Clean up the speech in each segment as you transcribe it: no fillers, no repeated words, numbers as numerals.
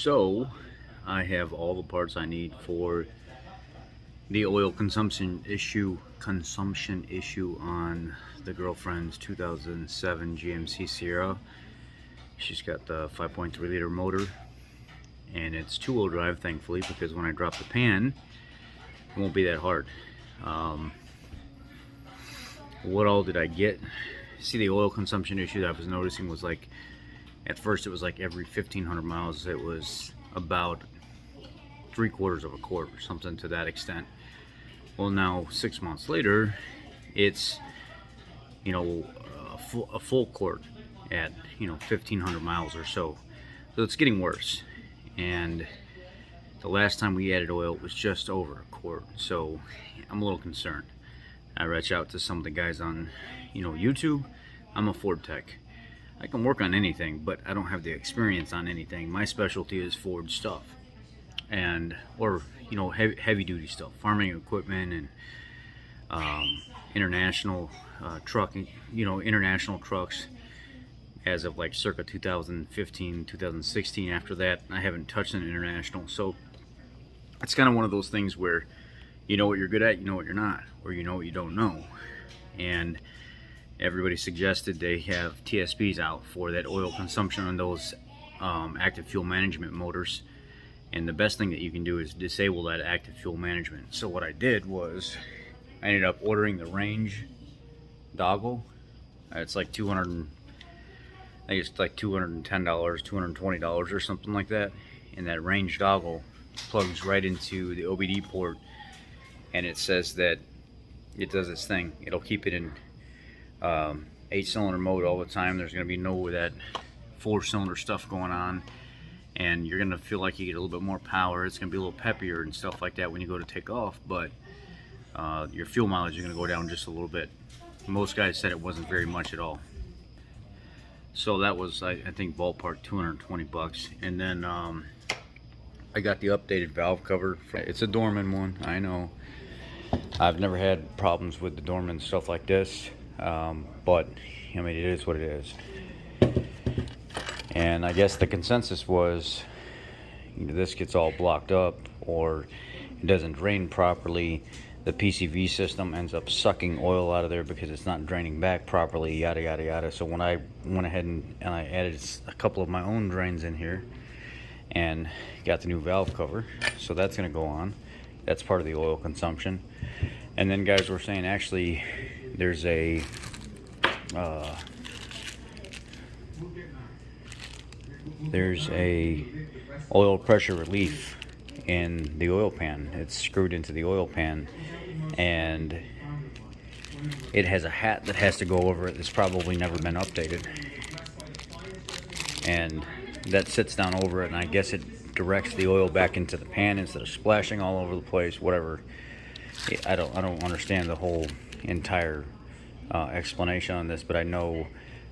So I have all the parts I need for the oil consumption issue on the girlfriend's 2007 GMC Sierra. She's got the 5.3 liter motor, and it's two-wheel drive, thankfully, because when I drop the pan, it won't be that hard. What all did I get? See, the oil consumption issue that I was noticing was like, at first it was like every 1,500 miles it was about 3/4 of a quart or something to that extent. Well, now 6 months later, it's, you know, a full quart at, 1,500 miles or so. So it's getting worse. And the last time we added oil, it was just over a quart. So I'm a little concerned. I reach out to some of the guys on, YouTube. I'm a Ford tech. I can work on anything, but I don't have the experience on anything. My specialty is Ford stuff, or heavy duty stuff, farming equipment, and international trucking. International trucks. As of like circa 2015, 2016. After that, I haven't touched an international. So it's kind of one of those things where you know what you're good at, you know what you're not, or you know what you don't know. And everybody suggested they have TSPs out for that oil consumption on those active fuel management motors. And the best thing that you can do is disable that active fuel management. So what I did was I ended up ordering the range doggle. It's like $210, $220 or something like that. And that range doggle plugs right into the OBD port, and it says that it does its thing. It'll keep it in 8-cylinder mode all the time. There's going to be no that 4-cylinder stuff going on, and you're going to feel like you get a little bit more power. It's going to be a little peppier and stuff like that when you go to take off, but your fuel mileage is going to go down just a little bit. Most guys said it wasn't very much at all. So that was, I think, ballpark 220 bucks. And then I got the updated valve cover. It's a Dorman one, I know. I've never had problems with the Dorman stuff like this, but I mean, it is what it is. And I guess the consensus was, this gets all blocked up, or it doesn't drain properly. The PCV system ends up sucking oil out of there because it's not draining back properly, yada yada yada. So when I went ahead and I added a couple of my own drains in here and got the new valve cover, so that's going to go on. That's part of the oil consumption. And then guys were saying, actually, there's a oil pressure relief in the oil pan. It's screwed into the oil pan, and it has a hat that has to go over it that's probably never been updated, and that sits down over it, and I guess it directs the oil back into the pan instead of splashing all over the place. Whatever. I don't understand the whole entire explanation on this, but I know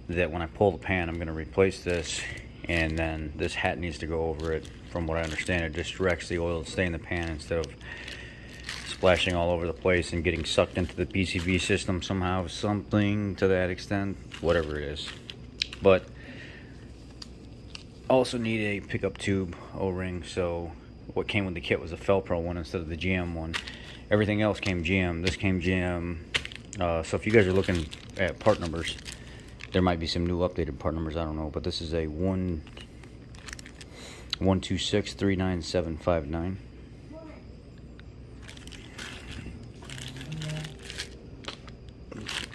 that when I pull the pan, I'm going to replace this, and then this hat needs to go over it. From what I understand, it just directs the oil to stay in the pan instead of splashing all over the place and getting sucked into the PCV system somehow, something to that extent, whatever it is. But also need a pickup tube O-ring. So what came with the kit was a Felpro one instead of the GM one. Everything else came GM. This came GM. So if you guys are looking at part numbers, there might be some new updated part numbers, I don't know, but this is a 126-39759.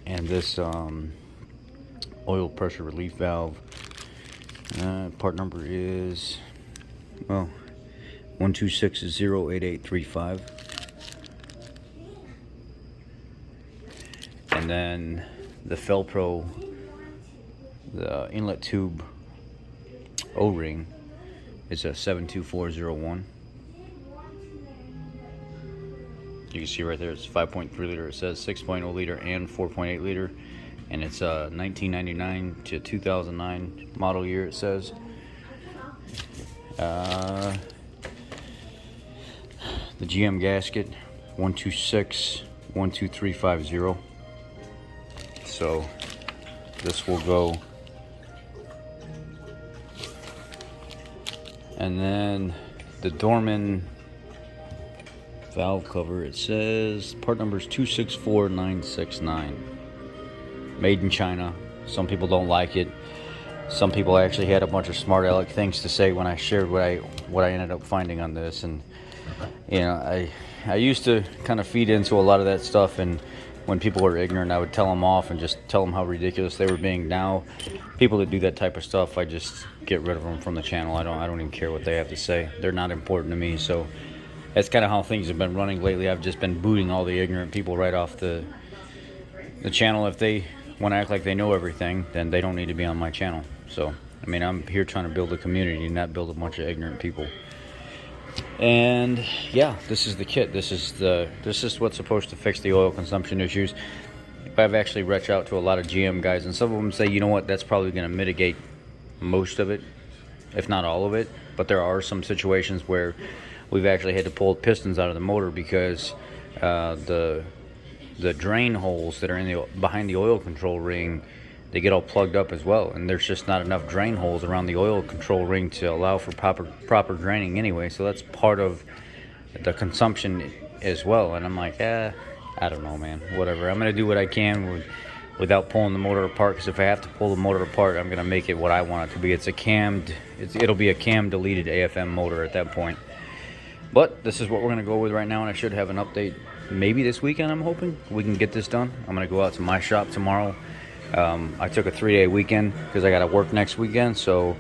And this oil pressure relief valve, part number is, well, 126-08835. And then the Felpro, the inlet tube O-ring, is a 72401. You can see right there it's 5.3 liter. It says 6.0 liter and 4.8 liter, and it's 1999 to 2009 model year, it says. The GM gasket, 126-12350. So this will go And then the Dorman valve cover, it says part number is 264969. Made in China. Some people don't like it. Some people actually had a bunch of smart aleck things to say when I shared what I ended up finding on this. And you know, I used to kind of feed into a lot of that stuff, and when people were ignorant, I would tell them off and just tell them how ridiculous they were being. Now, people that do that type of stuff, I just get rid of them from the channel. I don't even care what they have to say. They're not important to me. So that's kind of how things have been running lately. I've just been booting all the ignorant people right off the channel. If they want to act like they know everything, then they don't need to be on my channel. So, I mean, I'm here trying to build a community, not build a bunch of ignorant people. And yeah, this is the kit. This is what's supposed to fix the oil consumption issues. I've actually reached out to a lot of GM guys, and some of them say, you know what, that's probably going to mitigate most of it, if not all of it. But there are some situations where we've actually had to pull pistons out of the motor because the drain holes that are behind the oil control ring, they get all plugged up as well, and there's just not enough drain holes around the oil control ring to allow for proper draining anyway. So that's part of the consumption as well. And I'm like, I don't know, man, whatever. I'm gonna do what I can without pulling the motor apart, because if I have to pull the motor apart, I'm gonna make it what I want it to be. It'll be a cam deleted AFM motor at that point. But this is what we're gonna go with right now, and I should have an update maybe this weekend. I'm hoping we can get this done. I'm gonna go out to my shop tomorrow. I took a 3-day weekend because I got to work next weekend, so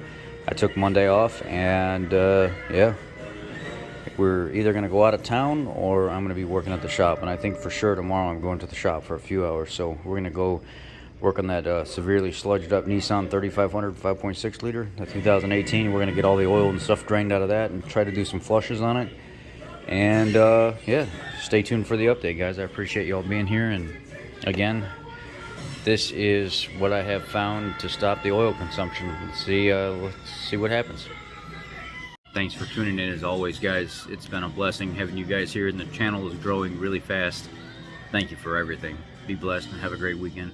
I took Monday off, and yeah, we're either going to go out of town or I'm going to be working at the shop. And I think for sure tomorrow I'm going to the shop for a few hours, so we're going to go work on that severely sludged up Nissan 3500 5.6 liter, that 2018. We're going to get all the oil and stuff drained out of that and try to do some flushes on it. And yeah, stay tuned for the update, guys. I appreciate y'all being here, and again, this is what I have found to stop the oil consumption. Let's see what happens. Thanks for tuning in as always, guys. It's been a blessing having you guys here, and the channel is growing really fast. Thank you for everything. Be blessed and have a great weekend.